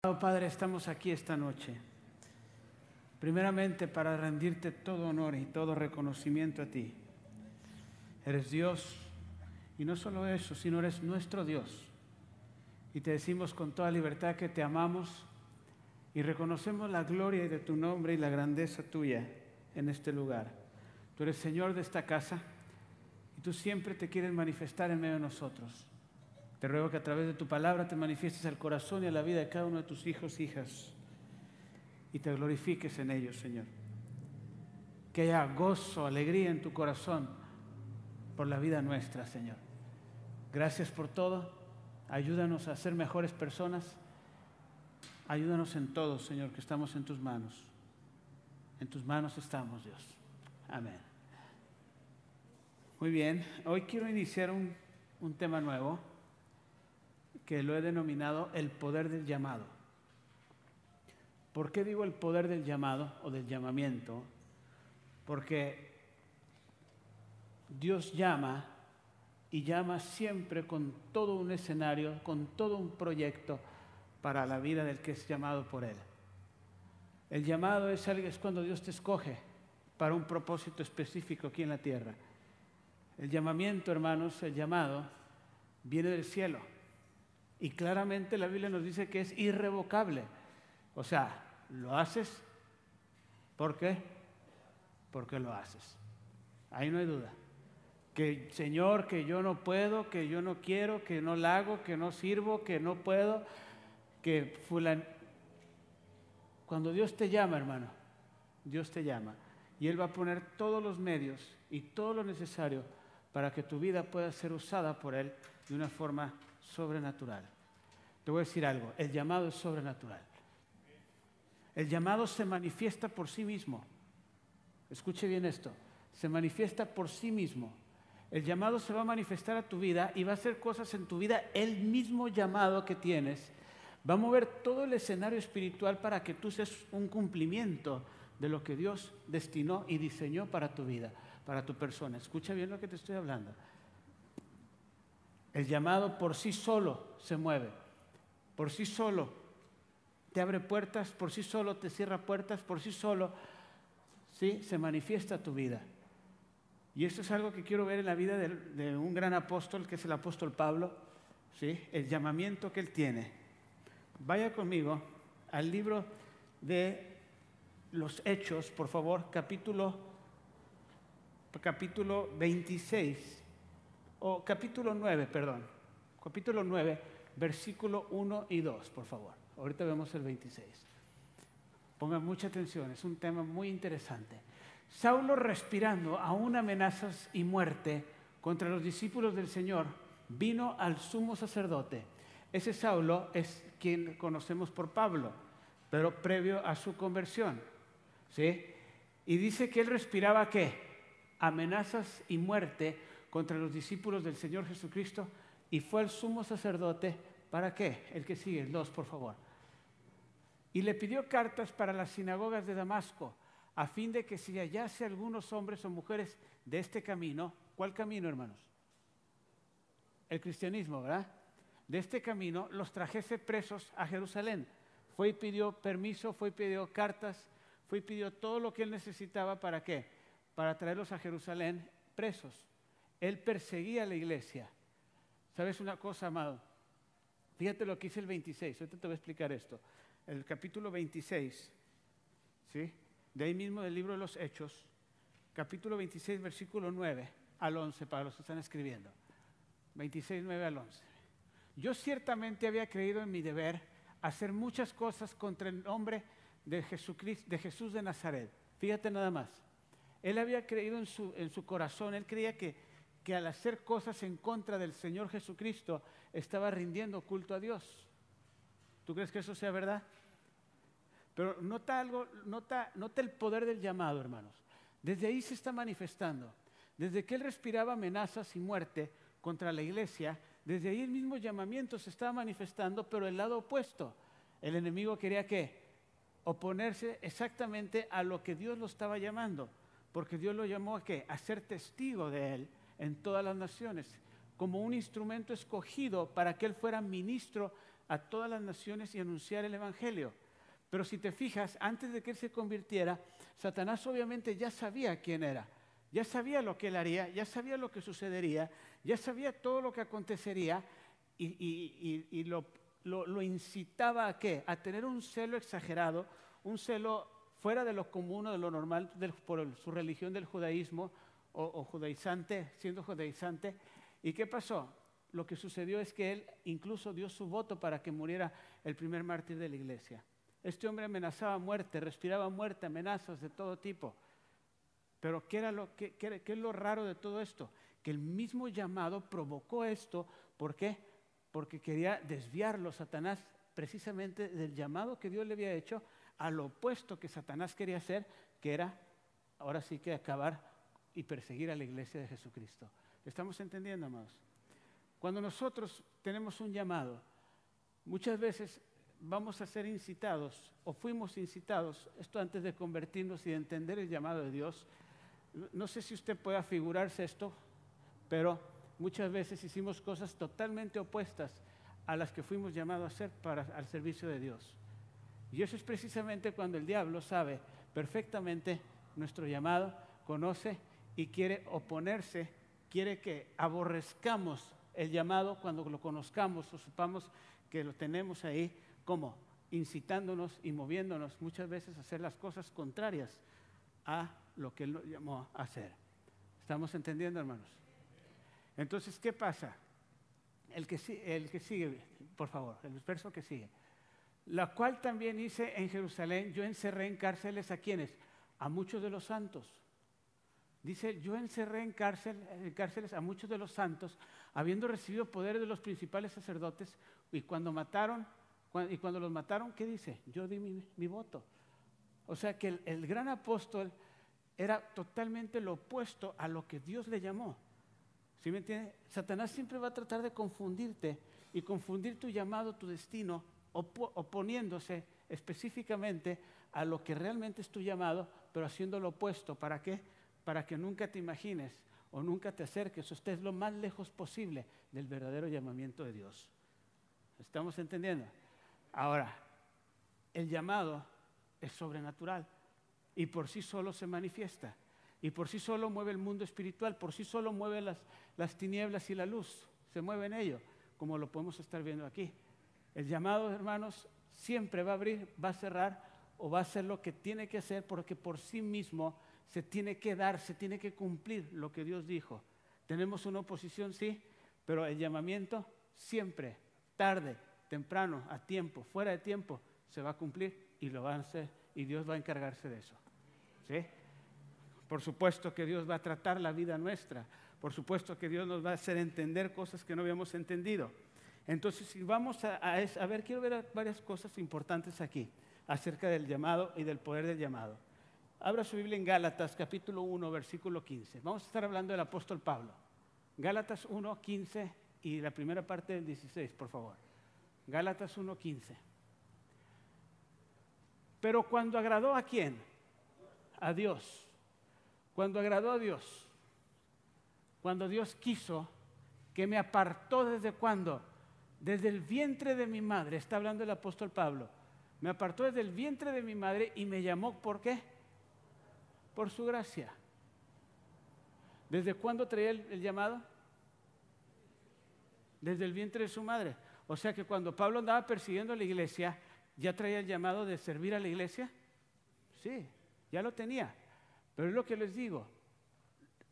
Amado Padre, estamos aquí esta noche, primeramente para rendirte todo honor y todo reconocimiento a ti. Eres Dios, y no solo eso, sino eres nuestro Dios. Y te decimos con toda libertad que te amamos y reconocemos la gloria de tu nombre y la grandeza tuya en este lugar. Tú eres Señor de esta casa y tú siempre te quieres manifestar en medio de nosotros. Te ruego que a través de tu palabra te manifiestes al corazón y a la vida de cada uno de tus hijos e hijas y te glorifiques en ellos, Señor. Que haya gozo, alegría en tu corazón por la vida nuestra, Señor. Gracias por todo. Ayúdanos a ser mejores personas. Ayúdanos en todo, Señor, que estamos en tus manos. En tus manos estamos, Dios. Amén. Muy bien. Hoy quiero iniciar un tema nuevo que lo he denominado el poder del llamado. ¿Por qué digo el poder del llamado o del llamamiento? Porque Dios llama y llama siempre con todo un escenario, con todo un proyecto para la vida del que es llamado por Él. El llamado es cuando Dios te escoge para un propósito específico aquí en la tierra. El llamamiento, hermanos, el llamado viene del cielo. Y claramente la Biblia nos dice que es irrevocable. O sea, lo haces. ¿Por qué? Porque lo haces. Ahí no hay duda. Que Señor, que yo no puedo, que yo no quiero, que no la hago, que no sirvo, que no puedo, que fulano. Cuando Dios te llama, hermano, Dios te llama. Y Él va a poner todos los medios y todo lo necesario para que tu vida pueda ser usada por Él de una forma sobrenatural. Te voy a decir algo, el llamado es sobrenatural. El llamado se manifiesta por sí mismo. Escuche bien esto, se manifiesta por sí mismo. El llamado se va a manifestar a tu vida y va a hacer cosas en tu vida. El mismo llamado que tienes va a mover todo el escenario espiritual para que tú seas un cumplimiento de lo que Dios destinó y diseñó para tu vida, para tu persona. Escucha bien lo que te estoy hablando. El llamado por sí solo se mueve, por sí solo te abre puertas, por sí solo te cierra puertas, por sí solo ¿sí? Se manifiesta tu vida. Y esto es algo que quiero ver en la vida de un gran apóstol, que es el apóstol Pablo, ¿sí? El llamamiento que él tiene. Vaya conmigo al libro de los Hechos, por favor, capítulo 26. O capítulo 9, perdón. Capítulo 9, versículo 1 y 2, por favor. Ahorita vemos el 26. Pongan mucha atención, es un tema muy interesante. Saulo, respirando aún amenazas y muerte contra los discípulos del Señor, vino al sumo sacerdote. Ese Saulo es quien conocemos por Pablo, pero previo a su conversión, ¿sí? Y dice que él respiraba, ¿qué? Amenazas y muerte contra los discípulos del Señor Jesucristo, y fue al sumo sacerdote, ¿para qué? El que sigue, el 2, por favor. Y le pidió cartas para las sinagogas de Damasco, a fin de que si hallase algunos hombres o mujeres de este camino. ¿Cuál camino, hermanos? El cristianismo, ¿verdad? De este camino los trajese presos a Jerusalén. Fue y pidió permiso, fue y pidió cartas, fue y pidió todo lo que él necesitaba. ¿Para qué? Para traerlos a Jerusalén presos. Él perseguía a la iglesia. ¿Sabes una cosa, amado? Fíjate lo que dice el 26. Ahorita te voy a explicar esto. El capítulo 26, ¿sí? De ahí mismo del libro de los Hechos, capítulo 26, versículo 9 al 11, para los que están escribiendo. 26, 9 al 11. Yo ciertamente había creído en mi deber hacer muchas cosas contra el nombre de Jesucristo, de Jesús de Nazaret. Fíjate nada más. Él había creído en su corazón, él creía que al hacer cosas en contra del Señor Jesucristo estaba rindiendo culto a Dios. ¿Tú crees que eso sea verdad? Pero nota el poder del llamado, hermanos. Desde ahí se está manifestando. Desde que él respiraba amenazas y muerte contra la iglesia, desde ahí el mismo llamamiento se estaba manifestando, pero el lado opuesto. El enemigo quería ¿qué? Oponerse exactamente a lo que Dios lo estaba llamando, porque Dios lo llamó a ¿qué? A ser testigo de él en todas las naciones, como un instrumento escogido para que él fuera ministro a todas las naciones y anunciar el Evangelio. Pero si te fijas, antes de que él se convirtiera, Satanás obviamente ya sabía quién era, ya sabía lo que él haría, ya sabía lo que sucedería, ya sabía todo lo que acontecería y lo incitaba ¿a qué? A tener un celo exagerado, un celo fuera de lo común o de lo normal por su religión del judaísmo o judaizante, siendo judaizante. ¿Y qué pasó? Lo que sucedió es que él incluso dio su voto para que muriera el primer mártir de la iglesia. Este hombre amenazaba muerte, respiraba muerte, amenazas de todo tipo. Pero ¿qué es lo raro de todo esto? Que el mismo llamado provocó esto. ¿Por qué? Porque quería desviarlo Satanás precisamente del llamado que Dios le había hecho a lo opuesto que Satanás quería hacer, que era ahora sí que acabar y perseguir a la iglesia de Jesucristo. ¿Estamos entendiendo, amados? Cuando nosotros tenemos un llamado, muchas veces vamos a ser incitados, o fuimos incitados, esto antes de convertirnos y de entender el llamado de Dios. No sé si usted pueda figurarse esto, pero muchas veces hicimos cosas totalmente opuestas a las que fuimos llamados a hacer al servicio de Dios. Y eso es precisamente cuando el diablo sabe perfectamente nuestro llamado, conoce y quiere oponerse, quiere que aborrezcamos el llamado cuando lo conozcamos o sepamos que lo tenemos ahí, como incitándonos y moviéndonos muchas veces a hacer las cosas contrarias a lo que Él nos llamó a hacer. ¿Estamos entendiendo, hermanos? Entonces, ¿qué pasa? El que sigue, por favor, el verso que sigue. La cual también hice en Jerusalén, yo encerré en cárceles ¿a quiénes? A muchos de los santos. Dice, yo encerré en cárceles a muchos de los santos, habiendo recibido poder de los principales sacerdotes, y cuando los mataron, ¿qué dice? Yo di mi voto. O sea que el gran apóstol era totalmente lo opuesto a lo que Dios le llamó. ¿Sí me entiende? Satanás siempre va a tratar de confundirte y confundir tu llamado, tu destino, oponiéndose específicamente a lo que realmente es tu llamado, pero haciendo lo opuesto. ¿Para qué? Para que nunca te imagines o nunca te acerques o estés lo más lejos posible del verdadero llamamiento de Dios. ¿Estamos entendiendo? Ahora, el llamado es sobrenatural y por sí solo se manifiesta y por sí solo mueve el mundo espiritual, por sí solo mueve las tinieblas y la luz, se mueve en ello, como lo podemos estar viendo aquí. El llamado, hermanos, siempre va a abrir, va a cerrar o va a hacer lo que tiene que hacer porque por sí mismo se tiene que dar, se tiene que cumplir lo que Dios dijo. Tenemos una oposición, sí, pero el llamamiento siempre, tarde, temprano, a tiempo, fuera de tiempo, se va a cumplir y lo va a hacer y Dios va a encargarse de eso. ¿Sí? Por supuesto que Dios va a tratar la vida nuestra, por supuesto que Dios nos va a hacer entender cosas que no habíamos entendido. Entonces, si vamos a ver, quiero ver varias cosas importantes aquí acerca del llamado y del poder del llamado. Abra su Biblia en Gálatas, capítulo 1, versículo 15. Vamos a estar hablando del apóstol Pablo. Gálatas 1, 15 y la primera parte del 16, por favor. Gálatas 1, 15. Pero cuando agradó ¿a quién? A Dios. Cuando agradó a Dios. Cuando Dios quiso, que me apartó ¿desde cuándo? Desde el vientre de mi madre. Está hablando el apóstol Pablo. Me apartó desde el vientre de mi madre y me llamó, ¿por qué? Por su gracia. ¿Desde cuándo traía el llamado? Desde el vientre de su madre. O sea que cuando Pablo andaba persiguiendo a la iglesia, ¿ya traía el llamado de servir a la iglesia? Sí, ya lo tenía. Pero es lo que les digo.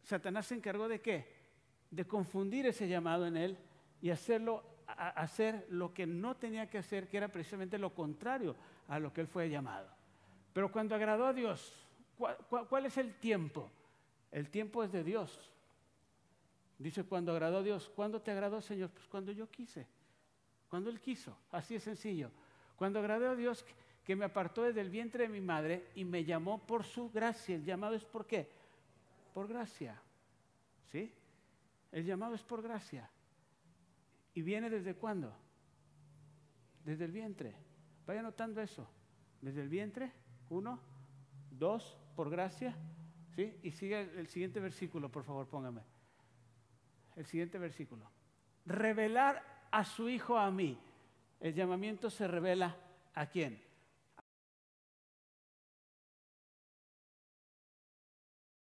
Satanás se encargó ¿de qué? De confundir ese llamado en él y hacerlo hacer lo que no tenía que hacer, que era precisamente lo contrario a lo que él fue llamado. Pero cuando agradó a Dios, ¿cuál es el tiempo? El tiempo es de Dios. Dice, cuando agradó a Dios. ¿Cuándo te agradó, Señor? Pues cuando yo quise, cuando Él quiso, así es sencillo. Cuando agradó a Dios, que me apartó desde el vientre de mi madre y me llamó por su gracia. El llamado es ¿por qué? Por gracia. ¿Sí? El llamado es por gracia. ¿Y viene desde cuándo? Desde el vientre. Vaya notando eso. Desde el vientre, 1, 2, por gracia. ¿Sí? Y sigue el siguiente versículo, por favor, póngame. El siguiente versículo. Revelar a su Hijo a mí. El llamamiento se revela ¿a quién?